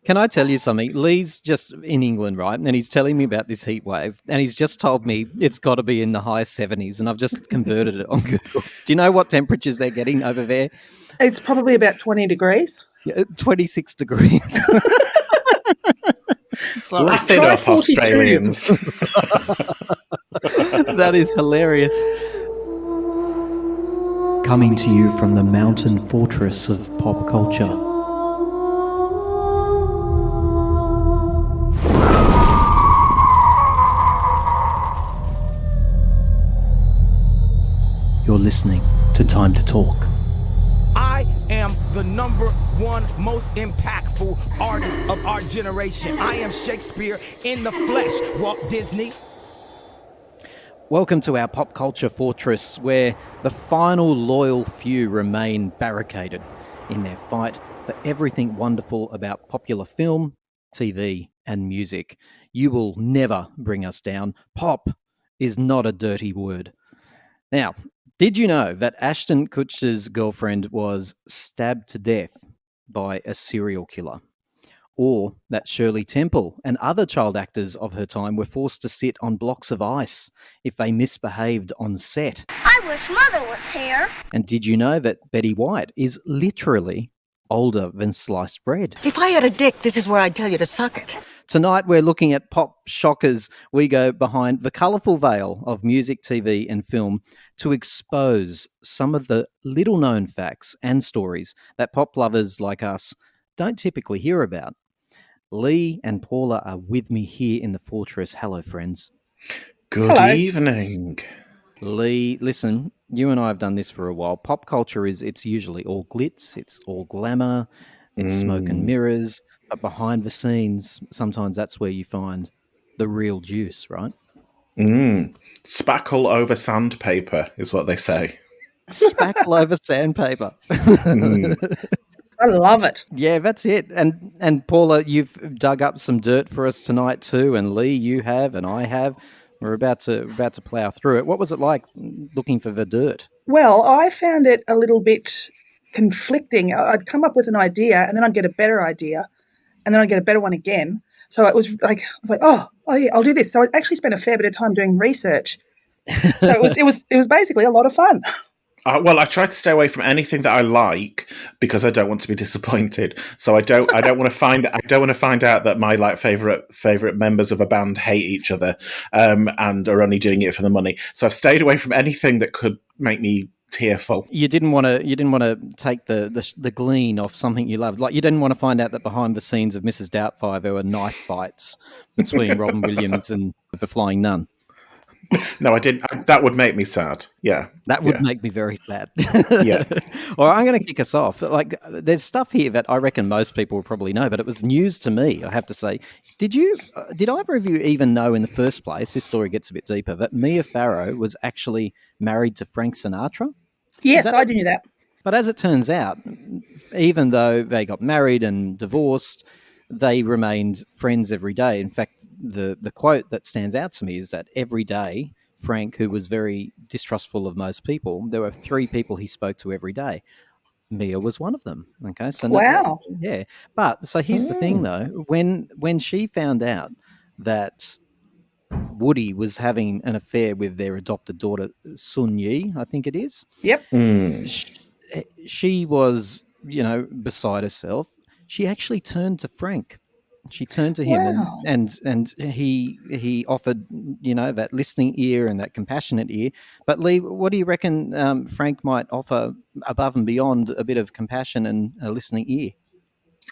Can I tell you something? Lee's just in England, right? And he's telling me about this heat wave, and he's just told me it's got to be in the high 70s, and I've just converted it on Google. Do you know what temperatures they're getting over there? It's probably about 20 degrees. 26 degrees. Laugh it up, Australians. That is hilarious. Coming to you from the mountain fortress of pop culture. You're listening to Time to Talk. I am the number one most impactful artist of our generation. I am Shakespeare in the flesh, Walt Disney. Welcome to our pop culture fortress, where the final loyal few remain barricaded in their fight for everything wonderful about popular film, TV, and music. You will never bring us down. Pop is not a dirty word. Now, did you know that Ashton Kutcher's girlfriend was stabbed to death by a serial killer? Or that Shirley Temple and other child actors of her time were forced to sit on blocks of ice if they misbehaved on set? I wish Mother was here. And did you know that Betty White is literally older than sliced bread? If I had a dick, this is where I'd tell you to suck it. Tonight we're looking at pop shockers. We go behind the colourful veil of music, TV and film to expose some of the little-known facts and stories that pop lovers like us don't typically hear about. Lee and Paula are with me here in the fortress. Hello, friends. Good evening. Lee, listen, you and I have done this for a while. Pop culture it's usually all glitz, it's all glamour, it's smoke and mirrors, but behind the scenes, sometimes that's where you find the real juice, right? Spackle over sandpaper is what they say. Spackle over sandpaper. I love it. Yeah, that's it. And Paula, you've dug up some dirt for us tonight too, and Lee, you have, and I have. We're about to plough through it. What was it like looking for the dirt? Well, I found it a little bit conflicting. I'd come up with an idea, and then I'd get a better idea, and then I'd get a better one again. So it was like I was like, oh yeah, I'll do this. So I actually spent a fair bit of time doing research. So it was basically a lot of fun. Well, I try to stay away from anything that I like because I don't want to be disappointed. So I don't want to find out that my favorite members of a band hate each other and are only doing it for the money. So I've stayed away from anything that could make me tearful. You didn't want to take the glean off something you loved. Like you didn't want to find out that behind the scenes of Mrs. Doubtfire there were knife fights between Robin Williams and the Flying Nun. No, I didn't. That would make me sad. Yeah. That would make me very sad. Yeah. All right, I'm going to kick us off. Like, there's stuff here that I reckon most people will probably know, but it was news to me, I have to say. Did either of you even know in the first place, this story gets a bit deeper, that Mia Farrow was actually married to Frank Sinatra? Yes, I knew that. But as it turns out, even though they got married and divorced, they remained friends every day. In fact, the quote that stands out to me is that every day, Frank, who was very distrustful of most people, there were 3 people he spoke to every day. Mia was one of them. Okay, so wow, yeah. But so here's the thing, though: when she found out that Woody was having an affair with their adopted daughter Sun Yi, I think it is. Yep. She was, beside herself. She actually turned to Frank. She turned to him and he offered, that listening ear and that compassionate ear. But Lee, what do you reckon Frank might offer above and beyond a bit of compassion and a listening ear?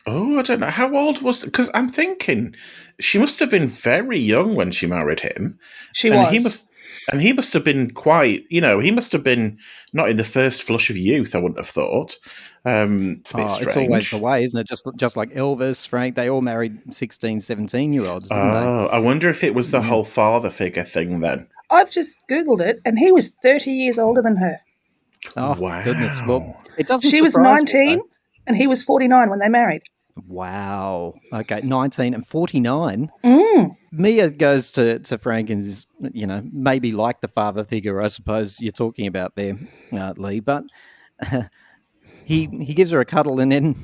Oh, I don't know. How old was... Because I'm thinking she must have been very young when she married him. She was. He must have been quite... he must have been not in the first flush of youth, I wouldn't have thought. It's always the way, isn't it? Just like Elvis, Frank, they all married 16, 17-year-olds, didn't they? I wonder if it was the whole father figure thing then. I've just Googled it, and he was 30 years older than her. Oh, wow. Goodness. Well, it doesn't She was 19, me, and he was 49 when they married. Wow. Okay, 19 and 49. Mia goes to Frank and is, maybe like the father figure, I suppose you're talking about there, Lee. But he gives her a cuddle, and then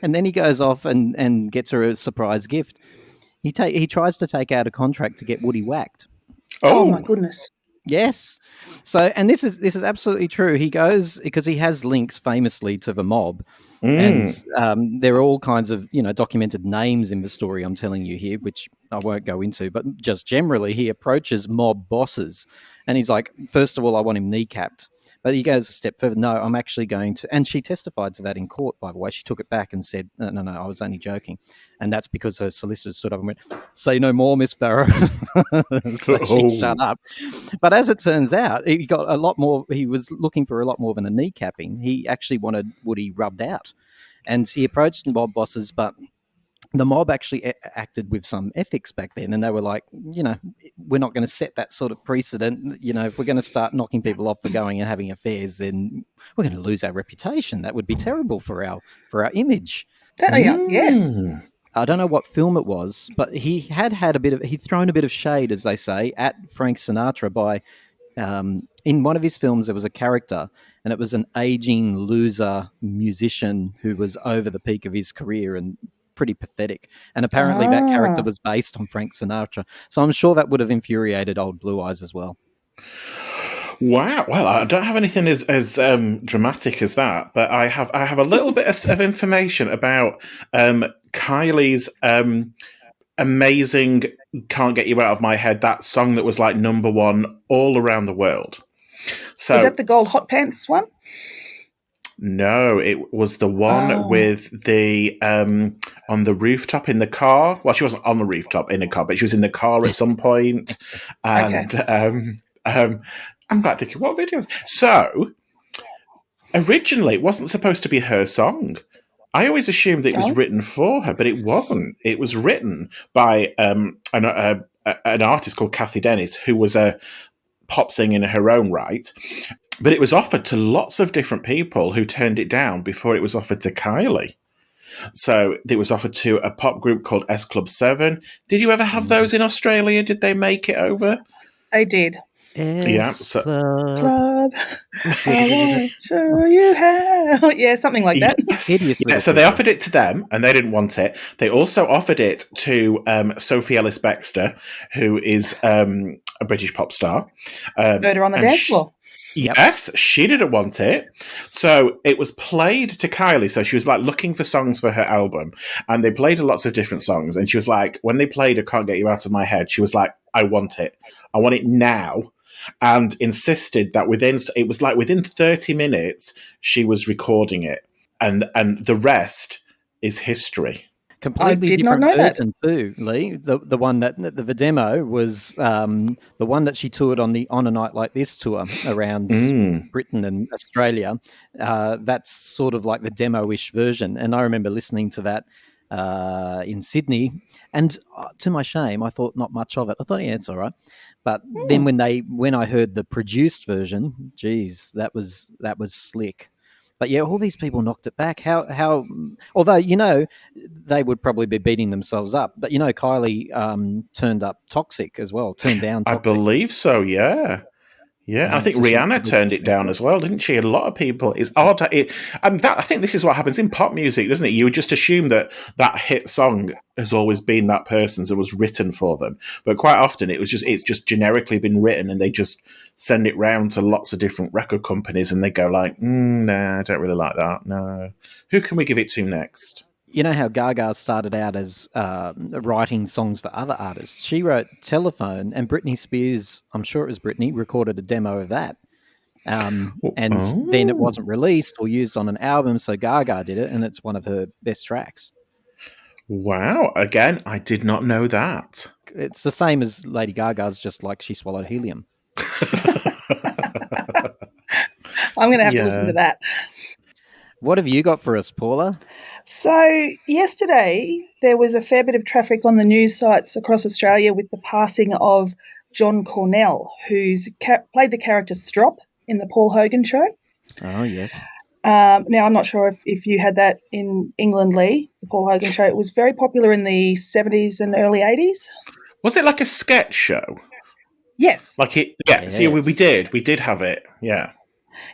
and then he goes off and gets her a surprise gift. He tries to take out a contract to get Woody whacked. Oh my Oh, goodness. Yes. So, and this is absolutely true. He goes because he has links famously to the mob, and there are all kinds of documented names in the story I'm telling you here, which I won't go into. But just generally, he approaches mob bosses, and he's like, first of all, I want him kneecapped. But he goes a step further. No, I'm actually going to, and she testified to that in court. By the way, she took it back and said, "No, no, I was only joking," and that's because her solicitor stood up and went, "Say no more, Miss Farrow." So she shut up. But as it turns out, he got a lot more. He was looking for a lot more than a kneecapping. He actually wanted Woody rubbed out, and he approached the mob bosses, but the mob actually acted with some ethics back then, and they were like, we're not going to set that sort of precedent. If we're going to start knocking people off for going and having affairs, then we're going to lose our reputation. That would be terrible for our image. Yes. I don't know what film it was, but he'd thrown a bit of shade, as they say, at Frank Sinatra by, in one of his films, there was a character, and it was an aging loser musician who was over the peak of his career and pretty pathetic. And apparently that character was based on Frank Sinatra. So I'm sure that would have infuriated old Blue Eyes as well. Wow. Well, I don't have anything as dramatic as that, but I have a little bit of information about Kylie's amazing "Can't Get You Out of My Head," that song that was like number one all around the world. So Was that the gold hot pants one? no, it was the one with the on the rooftop in the car. Well, she wasn't on the rooftop in the car, but she was in the car at some point. And I'm quite thinking, what videos? So originally, it wasn't supposed to be her song. I always assumed that it was written for her, but it wasn't. It was written by an artist called Kathy Dennis, who was a pop singer in her own right. But it was offered to lots of different people who turned it down before it was offered to Kylie. So it was offered to a pop group called S Club 7. Did you ever have those in Australia? Did they make it over? They did. Yeah. Club. I want to show you how. Yeah, something like that. Yes. Yeah, so they offered it to them, and they didn't want it. They also offered it to Sophie Ellis-Bextor, who is a British pop star. Murder on the dance floor. Yes, she didn't want it. So it was played to Kylie. So she was like looking for songs for her album, and they played lots of different songs. And she was like, when they played I Can't Get You Out of My Head, she was like, I want it. I want it now. And insisted that within 30 minutes, she was recording it. And the rest is history. Completely different version too, Lee. The one that the demo was the one that she toured on a Night Like This tour around Britain and Australia. That's sort of like the demo-ish version, and I remember listening to that in Sydney, and to my shame, I thought not much of it. I thought, yeah, it's all right. But then when I heard the produced version, geez, that was slick. But yeah, all these people knocked it back. How? Although they would probably be beating themselves up. But Kylie turned up Toxic as well. Turned down Toxic. I believe so. Yeah. Yeah, I think Rihanna turned it down as well, didn't she? A lot of people. It's odd. I think this is what happens in pop music, doesn't it? You would just assume that hit song has always been that person's and was written for them, but quite often it's just generically been written, and they just send it round to lots of different record companies, and they go like, "Nah, I don't really like that. No, who can we give it to next?" You know how Gaga started out as writing songs for other artists? She wrote Telephone, and Britney Spears, I'm sure it was Britney, recorded a demo of that. Then it wasn't released or used on an album, so Gaga did it, and it's one of her best tracks. Wow. Again, I did not know that. It's the same as Lady Gaga's, just like she swallowed helium. I'm going to have to listen to that. What have you got for us, Paula? So yesterday there was a fair bit of traffic on the news sites across Australia with the passing of John Cornell, who's played the character Strop in the Paul Hogan show. Oh, yes. Now, I'm not sure if you had that in England, Lee, the Paul Hogan show. It was very popular in the 70s and early 80s. Was it like a sketch show? Yes. Like it? Yeah. Yes. See, we did have it. Yeah.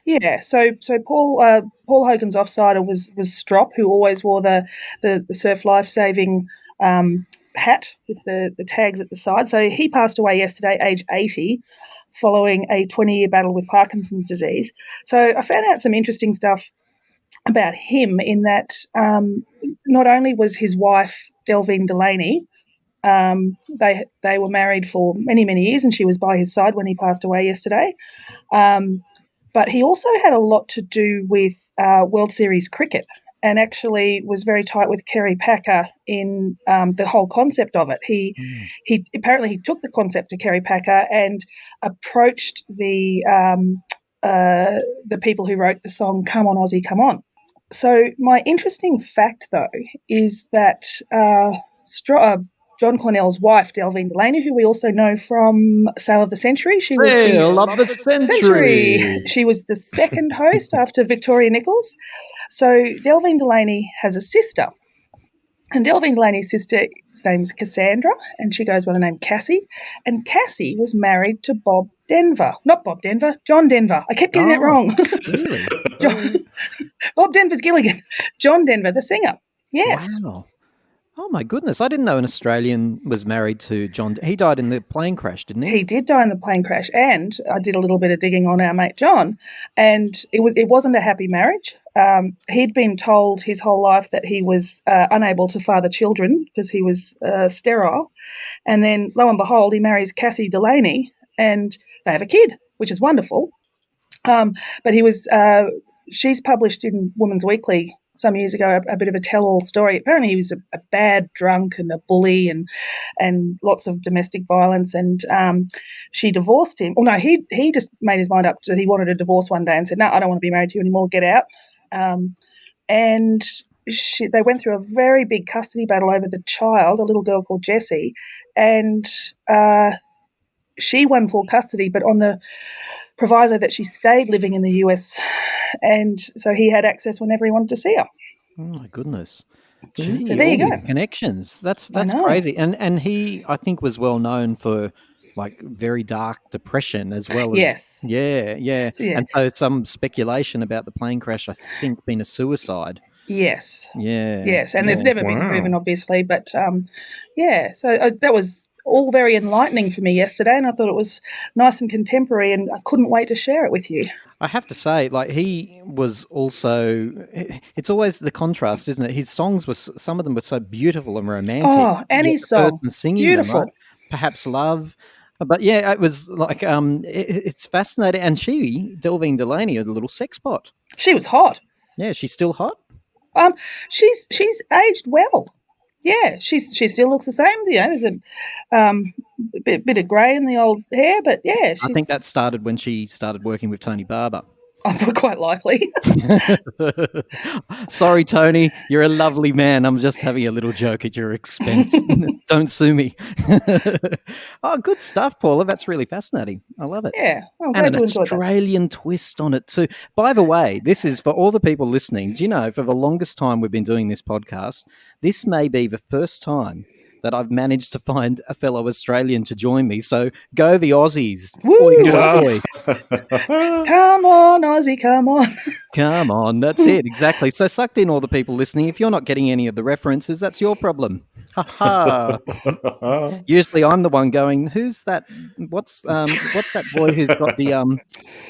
Yeah, so Paul Hogan's offsider was Strop, who always wore the surf life saving hat with the tags at the side. So he passed away yesterday, age 80, following a 20-year battle with Parkinson's disease. So I found out some interesting stuff about him in that not only was his wife Delvine Delaney, they were married for many, many years, and she was by his side when he passed away yesterday. But he also had a lot to do with World Series cricket, and actually was very tight with Kerry Packer in the whole concept of it. He apparently took the concept to Kerry Packer and approached the people who wrote the song "Come On Aussie, Come On." So my interesting fact, though, is that John Cornell's wife, Delvine Delaney, who we also know from Sale of the Century. She was Sale of the Century. She was the second host after Victoria Nichols. So Delvine Delaney has a sister. And Delvine Delaney's sister's name's Cassandra, and she goes by the name Cassie. And Cassie was married to Bob Denver. Not Bob Denver, John Denver. I kept getting that wrong. Really? Bob Denver's Gilligan. John Denver, the singer. Yes. Wow. Oh, my goodness. I didn't know an Australian was married to John. He died in the plane crash, didn't he? He did die in the plane crash, and I did a little bit of digging on our mate John, and it wasn't a happy marriage. He'd been told his whole life that he was unable to father children because he was sterile, and then lo and behold, he marries Cassie Delaney, and they have a kid, which is wonderful. But he was she's published in Woman's Weekly some years ago a bit of a tell-all story. Apparently he was a bad drunk and a bully and lots of domestic violence, and she divorced him. Well, no, he just made his mind up that he wanted a divorce one day and said, no, I don't want to be married to you anymore, get out. And they went through a very big custody battle over the child, a little girl called Jessie, and she won full custody, but on the proviso that she stayed living in the US, and so he had access whenever he wanted to see her. Oh, my goodness. Gee, so there you go. Connections. That's crazy. And he, I think, was well known for like very dark depression as well as yes. Yeah. So, yeah. And so some speculation about the plane crash, I think, being a suicide. Yes. Yeah. Yes, and there's never been proven, obviously, but so that was all very enlightening for me yesterday, and I thought it was nice and contemporary, and I couldn't wait to share it with you. I have to say, like, he was also, it's always the contrast, isn't it? His songs some of them were so beautiful and romantic. Oh, Annie's song, beautiful. Them, right? Perhaps Love. But yeah, it was like, it's fascinating. And Delvine Delaney, a little sex pot. She was hot. Yeah, she's still hot? She's aged well. Yeah, she still looks the same. You know, there's a bit of grey in the old hair, but yeah. I think that started when she started working with Tony Barber. Quite likely. Sorry, Tony, you're a lovely man. I'm just having a little joke at your expense. Don't sue me. Oh, good stuff, Paula. That's really fascinating. I love it. Yeah. And an Australian twist on it too. By the way, this is for all the people listening. Do you know, for the longest time we've been doing this podcast, this may be the first time that I've managed to find a fellow Australian to join me. So go the Aussies. Woo! Come on, Aussie, come on. Come on, that's it, exactly. So sucked in all the people listening. If you're not getting any of the references, that's your problem. Ha ha. Usually I'm the one going, who's that? What's that boy who's got the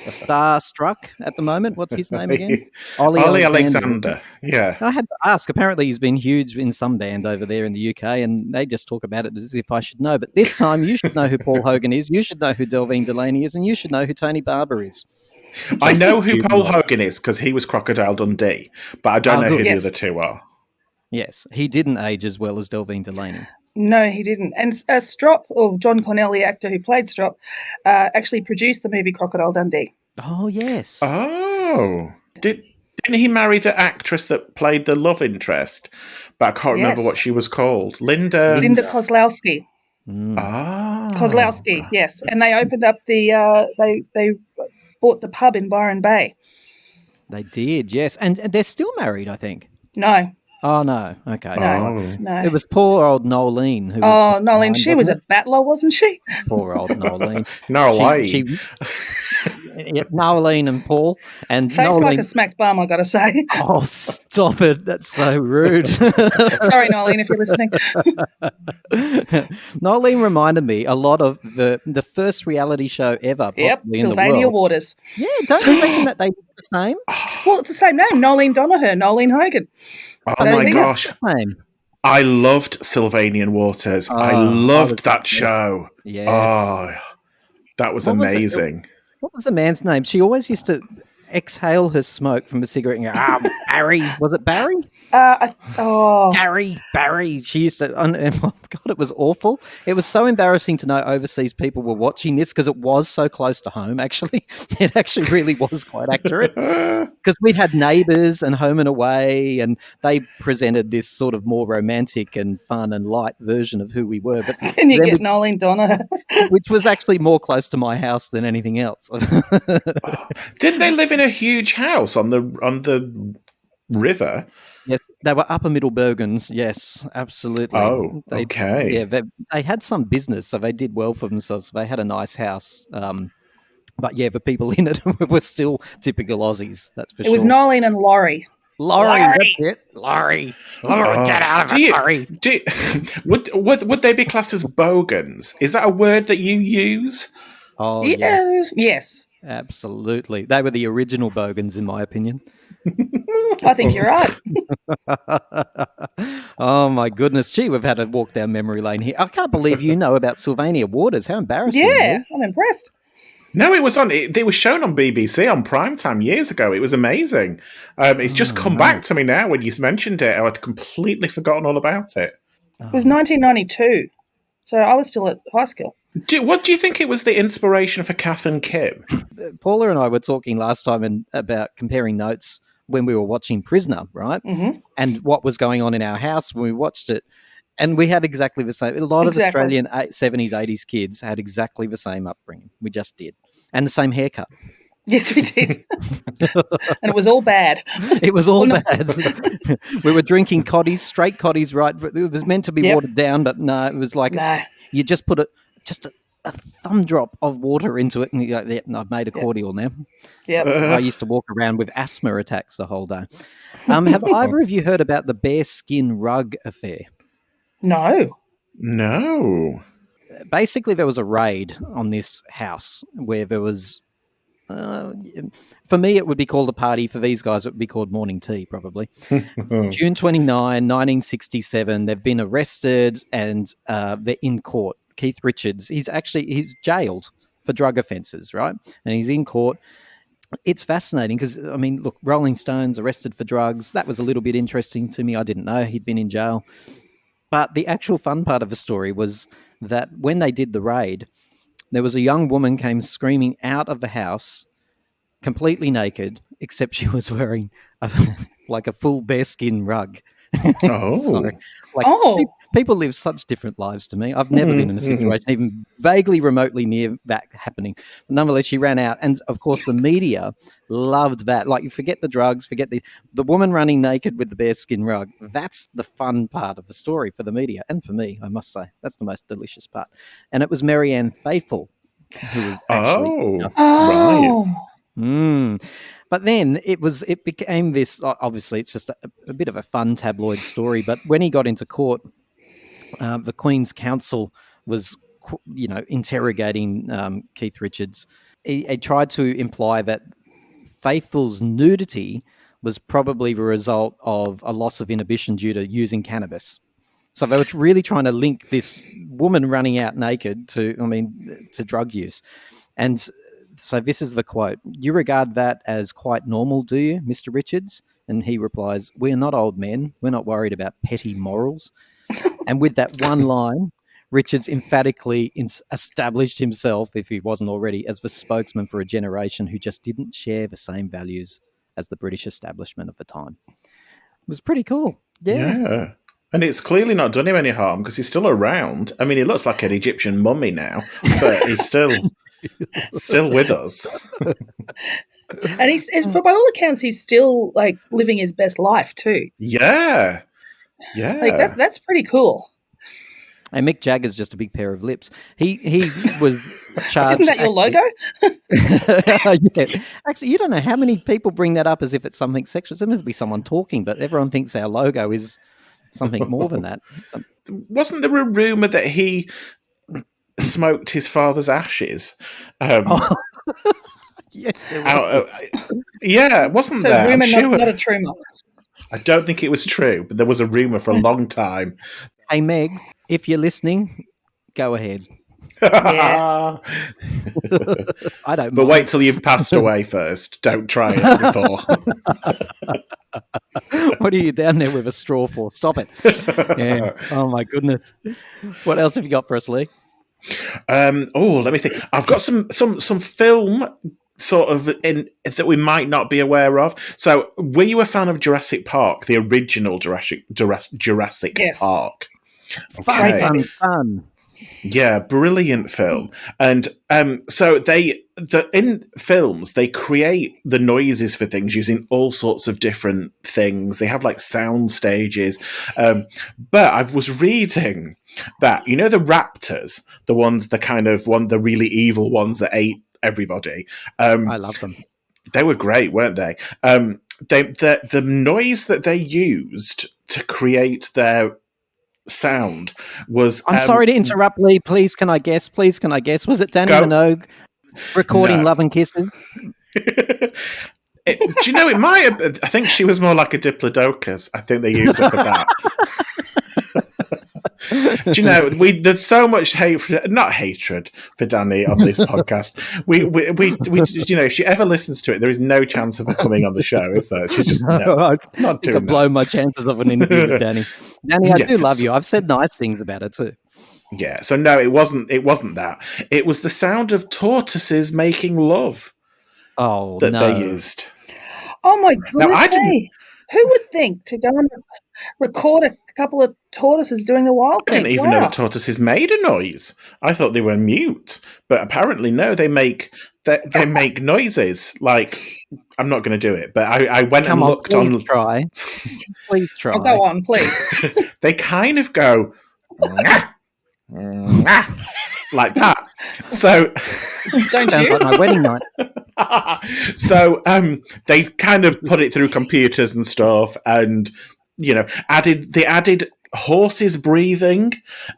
star struck at the moment? What's his name again? Ollie Alexander. Yeah. I had to ask. Apparently he's been huge in some band over there in the UK, and they just talk about it as if I should know. But this time you should know who Paul Hogan is, you should know who Delvine Delaney is, and you should know who Tony Barber is. I know who Paul Hogan is because he was Crocodile Dundee, but I don't know who the other two are. Yes, he didn't age as well as Delvine Delaney. No, he didn't. And Strop, or John Cornell, the actor who played Strop, actually produced the movie Crocodile Dundee. Oh, yes. Oh. Didn't he marry the actress that played the love interest? But I can't remember what she was called. Linda Kozlowski. Kozlowski, yes. And they opened up they bought the pub in Byron Bay. They did, yes. And they're still married, I think. No. Oh, no. Okay. No. It was poor old Nolene. Nolene. She was a battler, wasn't she? Poor old Nolene. No way. Noeline and Paul. And Face like a Noeline, smacked bum, I got to say. oh, stop it. That's so rude. Sorry, Nolene, if you're listening. Noeline reminded me a lot of the first reality show ever, Yep, possibly in the Sylvania world. Waters. Yeah, don't you reckon that they did the same? Well, it's the same name, Nolene Donaher, Nolene Hogan. Oh They my think gosh. The same. I loved Sylvanian Waters. I Oh, I loved was that obsessed. show. Yes. Oh, that was What was it? amazing. What was the man's name? She always used to exhale her smoke from a cigarette and go, Barry. Was it Barry? Barry. She used to, oh God, it was awful. It was so embarrassing to know overseas people were watching this because it was so close to home, actually. It actually really was quite accurate because we'd had Neighbours and Home and Away, and they presented this sort of more romantic and fun and light version of who we were. But And you then get Nolene Donaher. which was actually more close to my house than anything else. Didn't they live in a huge house on the river? Yes, they were upper middle Bergens. Yes, absolutely. Oh, okay. Yeah, they had some business, so they did well for themselves. They had a nice house. But yeah, the people in it were still typical Aussies, that's for sure. It was Nolene and Laurie. Laurie, that's it. Laurie, get out of it, Laurie. Would they be classed as bogans? Is that a word that you use? Oh, yeah. Yes. Absolutely. They were the original bogans, in my opinion. I think you're right. Oh, my goodness. Gee, we've had to walk down memory lane here. I can't believe you know about Sylvania Waters. How embarrassing. Yeah, I'm impressed. No, it was they were shown on BBC on primetime years ago. It was amazing. It's just come back to me now when you mentioned it. I'd completely forgotten all about it. It was 1992, so I was still at high school. What do you think it was the inspiration for Kath and Kim? Paula and I were talking last time about comparing notes when we were watching Prisoner, right? Mm-hmm. And what was going on in our house when we watched it. And we had exactly the same. A lot of Australian 70s, 80s kids had exactly the same upbringing. We just did. And the same haircut. Yes, we did. And it was all bad. It was all bad. We were drinking coddies, straight coddies, right? It was meant to be watered down, but no, it was like you just put just a thumb drop of water into it and you go, yeah, I've made a cordial now. Yep. I used to walk around with asthma attacks the whole day. Have either of you heard about the bearskin rug affair? No. Basically, there was a raid on this house where there was, for me, it would be called a party. For these guys, it would be called morning tea, probably. June 29, 1967, they've been arrested and they're in court. Keith Richards, he's jailed for drug offences, right? And he's in court. It's fascinating because, I mean, look, Rolling Stones arrested for drugs. That was a little bit interesting to me. I didn't know he'd been in jail. But the actual fun part of the story was that when they did the raid, there was a young woman came screaming out of the house, completely naked, except she was wearing a full bearskin rug. Oh. People live such different lives to me. I've never been in a situation even vaguely remotely near that happening. But nonetheless, she ran out. And, of course, the media loved that. Like, you forget the drugs, forget the woman running naked with the bearskin rug. That's the fun part of the story for the media. And for me, I must say, that's the most delicious part. And it was Marianne Faithfull who was actually... right. But then it became this, obviously it's just a bit of a fun tabloid story, but when he got into court, the Queen's Counsel was, interrogating Keith Richards. He tried to imply that Faithfull's nudity was probably the result of a loss of inhibition due to using cannabis. So they were really trying to link this woman running out naked to drug use. And so this is the quote. "You regard that as quite normal, do you, Mr. Richards?" And he replies, "We're not old men. We're not worried about petty morals." And with that one line, Richards emphatically established himself, if he wasn't already, as the spokesman for a generation who just didn't share the same values as the British establishment of the time. It was pretty cool. Yeah. And it's clearly not done him any harm because he's still around. I mean, he looks like an Egyptian mummy now, but he's still with us. And he's by all accounts, he's still like living his best life too. Yeah. Like that's pretty cool. Hey, Mick Jagger's just a big pair of lips. He was charged. Isn't that your logo? Yeah. Actually, you don't know how many people bring that up as if it's something sexual. It must be someone talking, but everyone thinks our logo is something more than that. Wasn't there a rumor that he smoked his father's ashes? Yes, there was. Yeah, wasn't So there? rumour, I'm sure. not a trumour. I don't think it was true, but there was a rumor for a long time. Hey, Meg, if you're listening, go ahead. Yeah. I don't But mind. wait till you've passed away first. Don't try it before. What are you down there with a straw for? Stop it. Yeah. Oh, my goodness. What else have you got for us, Lee? Let me think. I've got some film sort of in that we might not be aware of. So, were you a fan of Jurassic Park, the original Jurassic Yes. Park? Fun. Yeah, brilliant film. And so in films they create the noises for things using all sorts of different things. They have like sound stages. But I was reading that the raptors, the really evil ones that ate everybody. I love them. They were great, weren't they? The noise that they used to create their sound was... I'm sorry to interrupt, Lee. Please, can I guess? Was it Danny Go. Minogue recording No. Love and Kisses? Do you know, it might have... I think she was more like a Diplodocus. I think they used her for that. Do you know, there's so much not hatred for Danny on this podcast. We if she ever listens to it, there is no chance of her coming on the show, is there? She's just not to doing blow that. my chances of an interview with Danny. Danny, I Yeah, do love you. I've said nice things about her too. Yeah, so no, it wasn't that. It was the sound of tortoises making love Oh, that no. they used. Oh my goodness I didn't- me! Who would think to go and record a couple of tortoises doing the wild I thing? didn't even know Wow. that tortoises made a noise. I thought they were mute, but apparently no, they make noises. Like, I'm not going to do it, but I went Come and on, looked please on. try. Please try. Oh, go on, please. They kind of go like that. So Don't Sounds you? like my wedding night. so they kind of put it through computers and stuff, and added horses breathing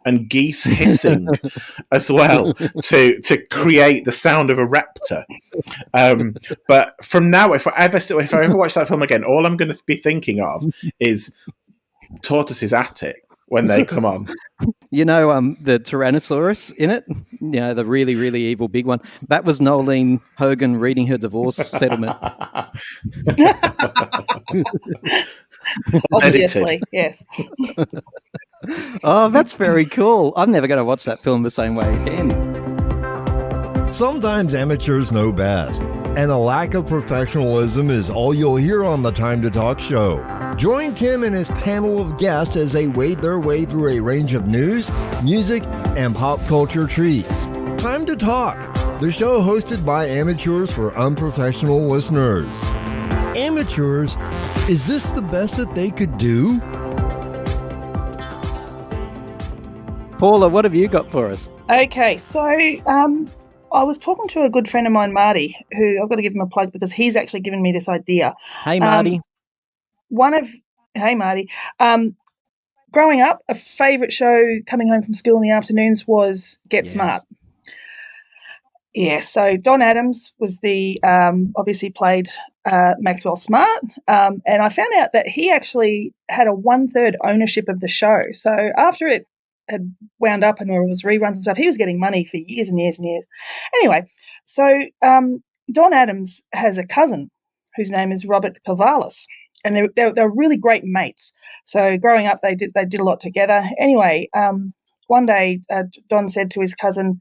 and geese hissing as well to create the sound of a raptor. But from now, if I ever watch that film again, all I'm going to be thinking of is tortoises at it when they come on. The Tyrannosaurus in it, the really, really evil big one. That was Nolene Hogan reading her divorce settlement. Obviously, yes. Oh, that's very cool. I'm never going to watch that film the same way again. Sometimes amateurs know best, and a lack of professionalism is all you'll hear on the Time to Talk show. Join Tim and his panel of guests as they wade their way through a range of news, music, and pop culture treats. Time to Talk, the show hosted by amateurs for unprofessional listeners. Amateurs, is this the best that they could do? Paula, what have you got for us? Okay, so I was talking to a good friend of mine, Marty, who I've got to give him a plug because he's actually given me this idea. Hey, Marty. Hey, Marty. Growing up, a favourite show coming home from school in the afternoons was Get Smart. Yeah, so Don Adams was obviously played Maxwell Smart, and I found out that he actually had a 1/3 ownership of the show. So after it had wound up and there was reruns and stuff, he was getting money for years and years and years. Anyway, so Don Adams has a cousin whose name is Robert Cavalis, and they're really great mates. So growing up, they did a lot together. Anyway, one day Don said to his cousin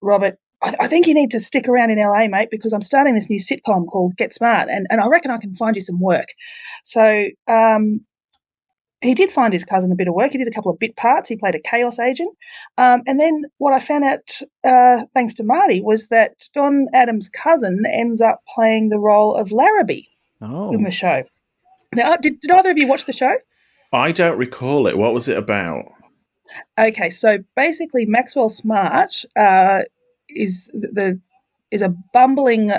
Robert, I think you need to stick around in LA, mate, because I'm starting this new sitcom called Get Smart, and I reckon I can find you some work. So he did find his cousin a bit of work. He did a couple of bit parts. He played a chaos agent. And then what I found out, thanks to Marty, was that Don Adams' cousin ends up playing the role of Larrabee in the show. Now, did either of you watch the show? I don't recall it. What was it about? Okay, so basically, Maxwell Smart is a bumbling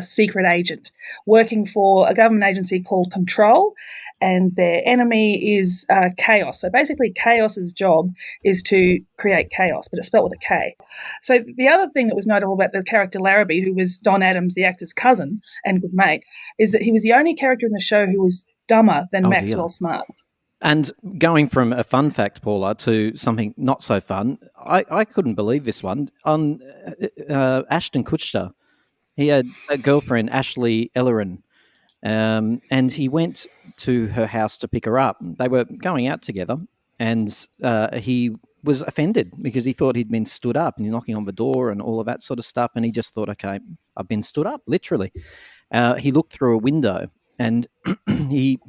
secret agent working for a government agency called Control, and their enemy is Chaos. So basically, Chaos's job is to create chaos, but it's spelled with a K. So the other thing that was notable about the character Larrabee, who was Don Adams, the actor's cousin and good mate, is that he was the only character in the show who was dumber than Maxwell Smart. And going from a fun fact, Paula, to something not so fun, I couldn't believe this one. On Ashton Kutcher, he had a girlfriend, Ashley Ellerin, and he went to her house to pick her up. They were going out together, and he was offended because he thought he'd been stood up, and he's knocking on the door and all of that sort of stuff, and he just thought, okay, I've been stood up, literally. He looked through a window, and he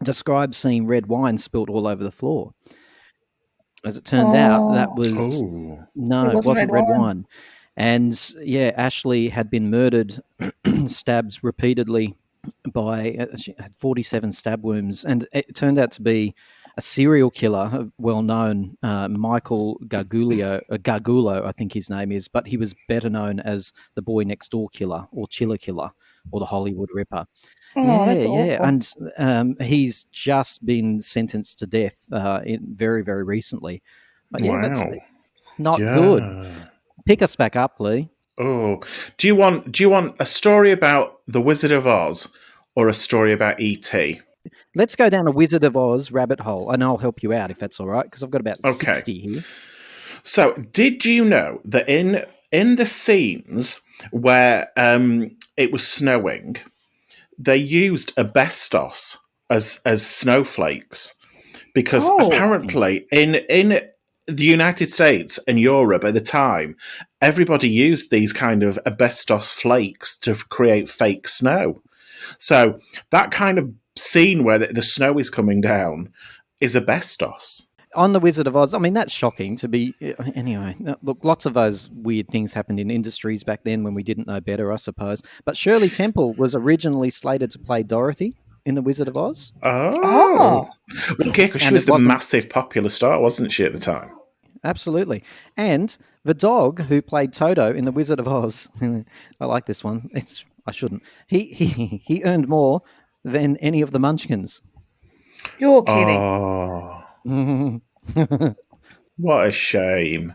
described seeing red wine spilt all over the floor. As it turned out, that was it wasn't red wine. And yeah, Ashley had been murdered, stabbed repeatedly by she had 47 stab wounds, and it turned out to be a serial killer, well known, Michael Gargulo, I think his name is, but he was better known as the Boy Next Door Killer or Chiller Killer or the Hollywood Ripper. That's awful. And he's just been sentenced to death very, very recently. But that's not good. Pick us back up, Lee. Oh, do you want a story about the Wizard of Oz or a story about E.T.? Let's go down a Wizard of Oz rabbit hole, and I'll help you out if that's all right, because I've got about 60 here. So, did you know that in the scenes where it was snowing, they used asbestos as snowflakes? Because apparently in the United States and Europe at the time, everybody used these kind of asbestos flakes to create fake snow. So that kind of scene where the snow is coming down is asbestos. On the Wizard of Oz, I mean, that's shocking to be... Anyway, look, lots of those weird things happened in industries back then when we didn't know better, I suppose. But Shirley Temple was originally slated to play Dorothy in the Wizard of Oz. Oh. Okay, because she was the massive popular star, wasn't she, at the time? Absolutely. And the dog who played Toto in the Wizard of Oz, I like this one. I shouldn't. He earned more than any of the Munchkins. You're kidding. Oh. What a shame.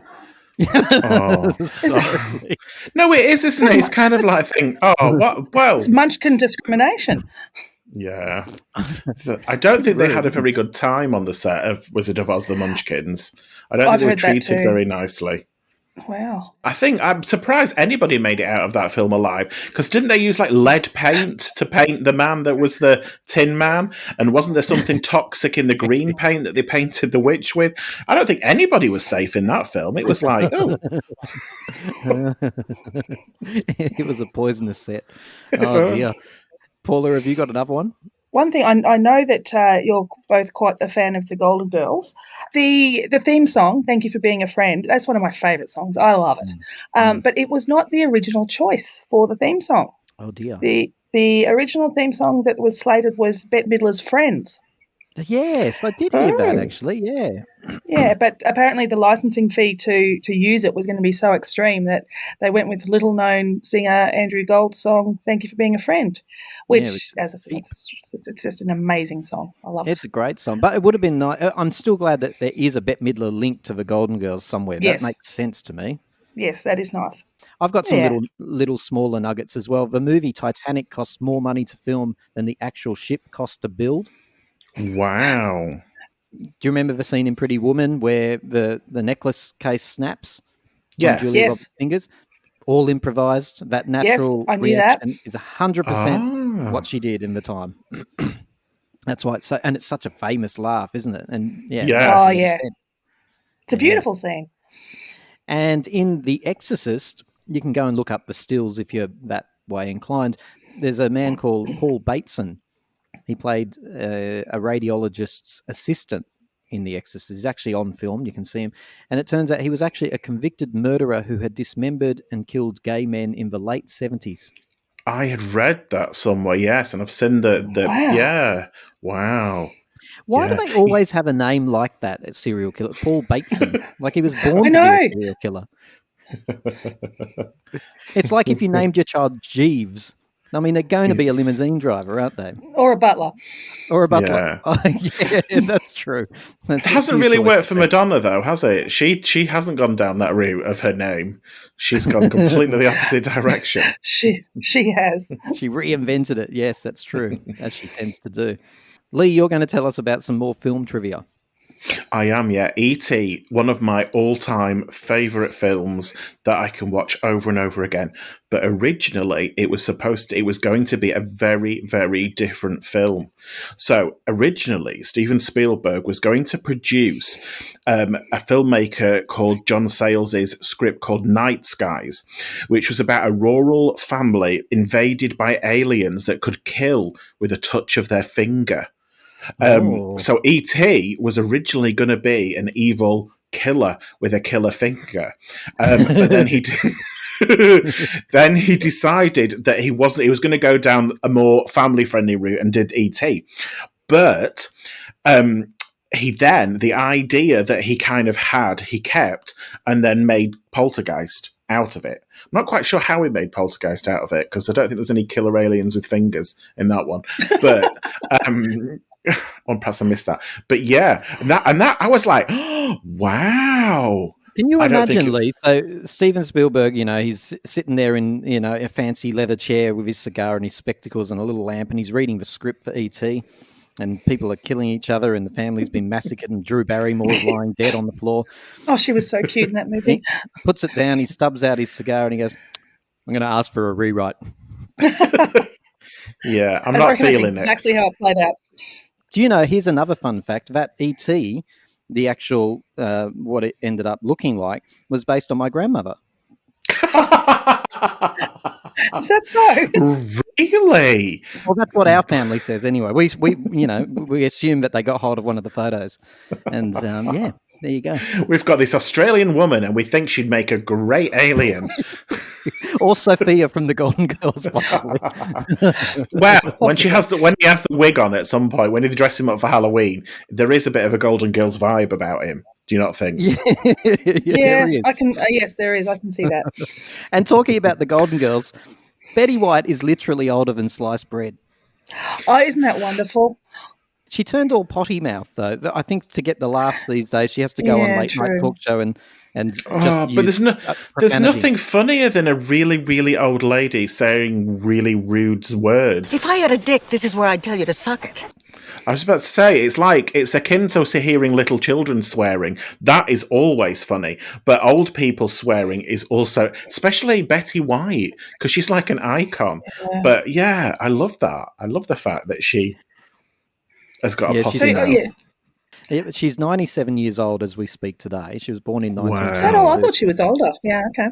Oh. No, it is, isn't it? It's kind of like thinking, it's Munchkin discrimination. Yeah. I don't think they had a very good time on the set of Wizard of Oz, the Munchkins. I don't think they were treated very nicely. Wow. I'm surprised anybody made it out of that film alive, because didn't they use like lead paint to paint the man that was the Tin Man? And wasn't there something toxic in the green paint that they painted the witch with? I don't think anybody was safe in that film. It was like, It was a poisonous set. Oh dear. Paula, have you got another one? One thing, I know that you're both quite a fan of the Golden Girls. The theme song, Thank You for Being a Friend, that's one of my favourite songs. I love it. But it was not the original choice for the theme song. Oh, dear. The original theme song that was slated was Bette Midler's Friends. Yes, I did hear that, actually, yeah. Yeah, but apparently the licensing fee to use it was going to be so extreme that they went with little-known singer Andrew Gold's song, Thank You for Being a Friend, which, as I said, it's just an amazing song. I love it. It's a great song, but it would have been nice. I'm still glad that there is a Bette Midler link to the Golden Girls somewhere. Yes. That makes sense to me. Yes, that is nice. I've got some little smaller nuggets as well. The movie Titanic cost more money to film than the actual ship cost to build. Wow. Do you remember the scene in Pretty Woman where the necklace case snaps? Yes. On Julia Roberts' fingers? All improvised. That natural reaction is 100% what she did in the time. That's why it's such a famous laugh, isn't it? And it's a beautiful scene. And in The Exorcist, you can go and look up the stills if you're that way inclined. There's a man called Paul Bateson. He played a radiologist's assistant in The Exorcist. He's actually on film. You can see him. And it turns out he was actually a convicted murderer who had dismembered and killed gay men in the late 70s. I had read that somewhere, yes. And I've seen the Wow. yeah. Wow. Why do Yeah. they always have a name like that, a serial killer? Paul Bateson. Like he was I born to be know. a serial killer. It's like if you named your child Jeeves. I mean, they're going to be a limousine driver, aren't they? Or a butler. Or a butler. Yeah. Oh, yeah, that's true. That's It a hasn't few really worked choices for there. Madonna, though, has it? She hasn't gone down that route of her name. She's gone completely the opposite direction. She has. She reinvented it. Yes, that's true, as she tends to do. Lee, you're going to tell us about some more film trivia. I am, yeah. E.T., one of my all-time favourite films that I can watch over and over again. But originally, it was going to be a very, very different film. So originally, Steven Spielberg was going to produce a filmmaker called John Sayles' script called Night Skies, which was about a rural family invaded by aliens that could kill with a touch of their finger. So E.T. was originally going to be an evil killer with a killer finger, but then then he decided that he was going to go down a more family friendly route and did E.T. But the idea that he kind of had, he kept and then made Poltergeist out of it. I'm not quite sure how he made Poltergeist out of it because I don't think there's any killer aliens with fingers in that one, but. Perhaps I missed that, but yeah, and that I was like, oh, wow. Can you imagine, Lee? So Steven Spielberg, he's sitting there in a fancy leather chair with his cigar and his spectacles and a little lamp, and he's reading the script for E.T. And people are killing each other, and the family's been massacred, and Drew Barrymore's lying dead on the floor. Oh, she was so cute in that movie. He puts it down, he stubs out his cigar, and he goes, "I'm going to ask for a rewrite." Yeah, I'm not feeling that's exactly how it played out. Do you know, here's another fun fact, that E.T., the actual, what it ended up looking like, was based on my grandmother. Is that so? Really? Well, that's what our family says anyway. We assume that they got hold of one of the photos. And, yeah, there you go. We've got this Australian woman and we think she'd make a great alien. Or Sophia from the Golden Girls, possibly. Well, when he has the wig on at some point, when they dress him up for Halloween, there is a bit of a Golden Girls vibe about him. Do you not think? Yeah, I can. Yes, there is. I can see that. And talking about the Golden Girls, Betty White is literally older than sliced bread. Oh, isn't that wonderful? She turned all potty mouth, though. I think to get the laughs these days, she has to go on late night talk show and just. But there's nothing funnier than a really, really old lady saying really rude words. If I had a dick, this is where I'd tell you to suck it. I was about to say, it's akin to hearing little children swearing. That is always funny. But old people swearing is also, especially Betty White, because she's like an icon. Yeah. But yeah, I love that. I love the fact that she has got a potty mouth. Yeah, she's 97 years old as we speak today. She was born in 1920. Wow. I thought she was older. Yeah, okay.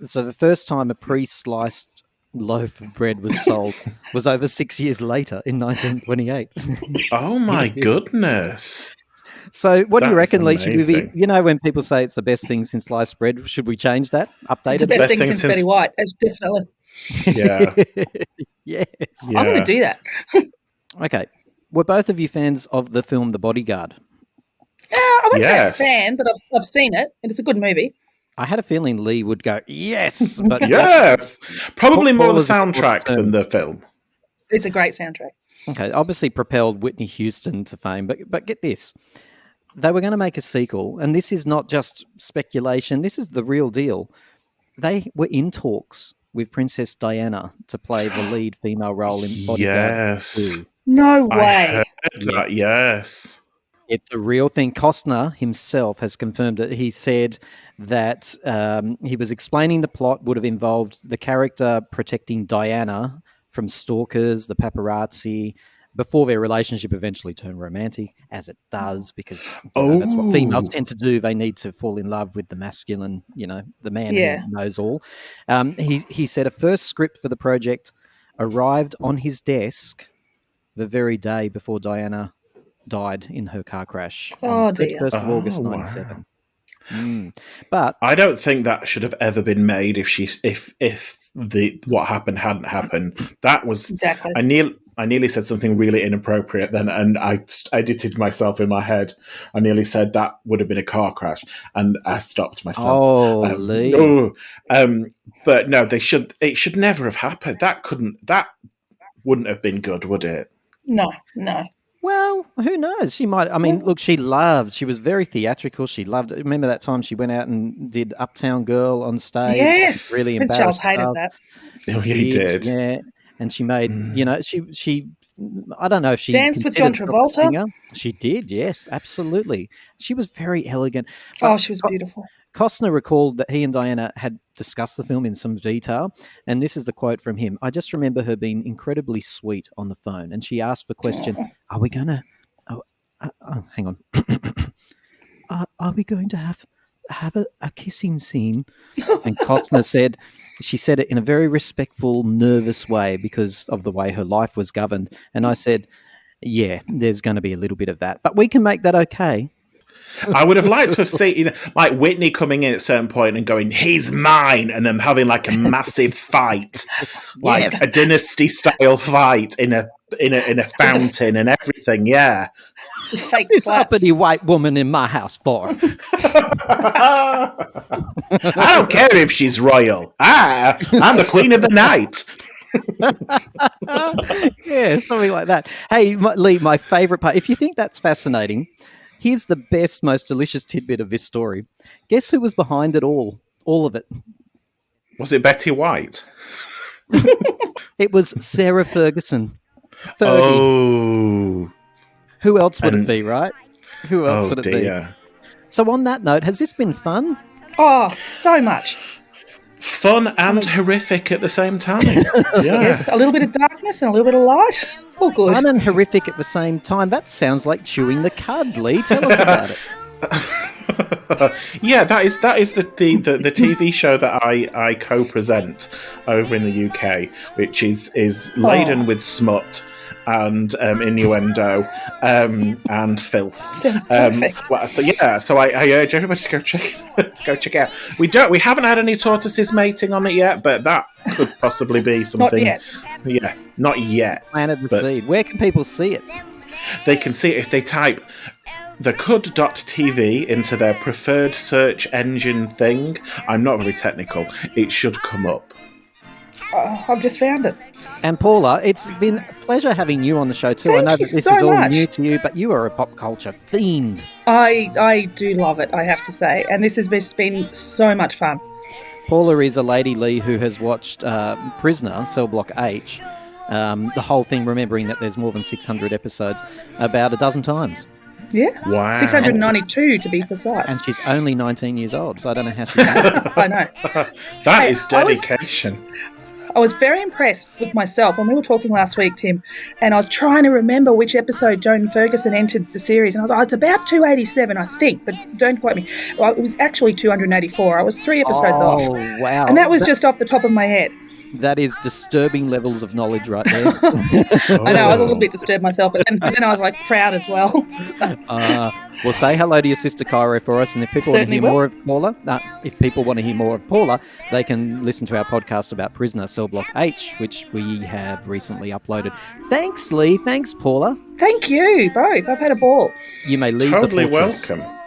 So the first time a pre-sliced loaf of bread was sold was over 6 years later in 1928. Oh my goodness. So what do you reckon, Lee? Should we be, when people say it's the best thing since sliced bread, should we change that? Update it's the best thing since Betty White. It's definitely. Yeah. Yes. Yeah. I'm going to do that. Okay. Were both of you fans of the film The Bodyguard? I wouldn't say I'm a fan, but I've seen it, and it's a good movie. I had a feeling Lee would go, yes. But yes. Probably more the soundtrack than the film. It's a great soundtrack. Okay, obviously propelled Whitney Houston to fame, but get this. They were going to make a sequel, and this is not just speculation. This is the real deal. They were in talks with Princess Diana to play the lead female role in Bodyguard. Yes. 2. No way. I heard that, yes. It's a real thing. Costner himself has confirmed it. He said that he was explaining the plot would have involved the character protecting Diana from stalkers, the paparazzi, before their relationship eventually turned romantic, as it does, because that's what females tend to do. They need to fall in love with the masculine, the man who knows all. He said a first script for the project arrived on his desk the very day before Diana died in her car crash on the 1st of August 1997. Wow. But I don't think that should have ever been made if what happened hadn't happened. That was exactly. I nearly said something really inappropriate then, and I edited myself in my head. I nearly said that would have been a car crash, and I stopped myself. Oh, Lee. But no, it should never have happened. That wouldn't have been good, would it? No. Well, who knows? She might. I mean, look, she was very theatrical. She loved it. Remember that time she went out and did Uptown Girl on stage? Yes. Really Prince embarrassed Charles hated herself. that. Oh, he did. Yeah. And she made, she I don't know if she danced with John considered herself a Travolta. singer. She did, yes, absolutely. She was very elegant. Oh, she was beautiful. Costner recalled that he and Diana had discussed the film in some detail, and this is the quote from him. I just remember her being incredibly sweet on the phone, and she asked the question, are we going to, hang on, are we going to have a kissing scene? And Costner said, she said it in a very respectful, nervous way because of the way her life was governed. And I said, yeah, there's going to be a little bit of that, but we can make that okay. I would have liked to have seen, like Whitney coming in at a certain point and going, "He's mine," and them having like a massive fight, like Yes. a dynasty-style fight in a fountain and everything. Yeah, Fake This slaps. uppity white woman in my house for. I don't care if she's royal. I'm the queen of the night. Yeah, something like that. Hey, Lee, my favourite part, if you think that's fascinating, here's the best, most delicious tidbit of this story. Guess who was behind it all of it? Was it Betty White? It was Sarah Ferguson. Fergie. Oh, Who else would it And- be, right? Who else would it dear. be? So on that note, has this been fun? Oh, so much. Fun and horrific at the same time. Yeah. Yes, a little bit of darkness and a little bit of light. It's all good. Fun and horrific at the same time. That sounds like chewing the cud, Lee. Tell us about it. Yeah, that is the TV show that I co-present over in the UK, which is laden with smut and innuendo and filth. Sounds perfect. So I urge everybody to go check it out. We haven't had any tortoises mating on it yet, but that could possibly be something. Not yet. Yeah, not yet. Planted the but seed. Where can people see it? They can see it if they type thecud.tv into their preferred search engine thing. I'm not very technical. It should come up. Oh, I've just found it. And Paula, it's been a pleasure having you on the show too. I Thank know you that this so is all much. new to you, but you are a pop culture fiend. I do love it, I have to say. And this has been so much fun. Paula is a lady, Lee, who has watched Prisoner, Cell Block H, the whole thing, remembering that there's more than 600 episodes, about a dozen times. Yeah. Wow. 692 to be precise. And she's only 19 years old, so I don't know how she's doing it. I know. That is dedication. I was very impressed with myself when we were talking last week, Tim, and I was trying to remember which episode Joan Ferguson entered the series, and I was like, it's about 287, I think, but don't quote me. Well, it was actually 284. I was 3 episodes off. Oh, wow. And that was just off the top of my head. That is disturbing levels of knowledge right there. I know, I was a little bit disturbed myself, but then I was like proud as well. Well, say hello to your sister Cairo for us, and if people want to Certainly hear will. more of Paula, they can listen to our podcast about Prisoner Cell Block H, which we have recently uploaded. Thanks, Lee. Thanks, Paula. Thank you, both. I've had a ball. You may leave Totally the fortress. welcome.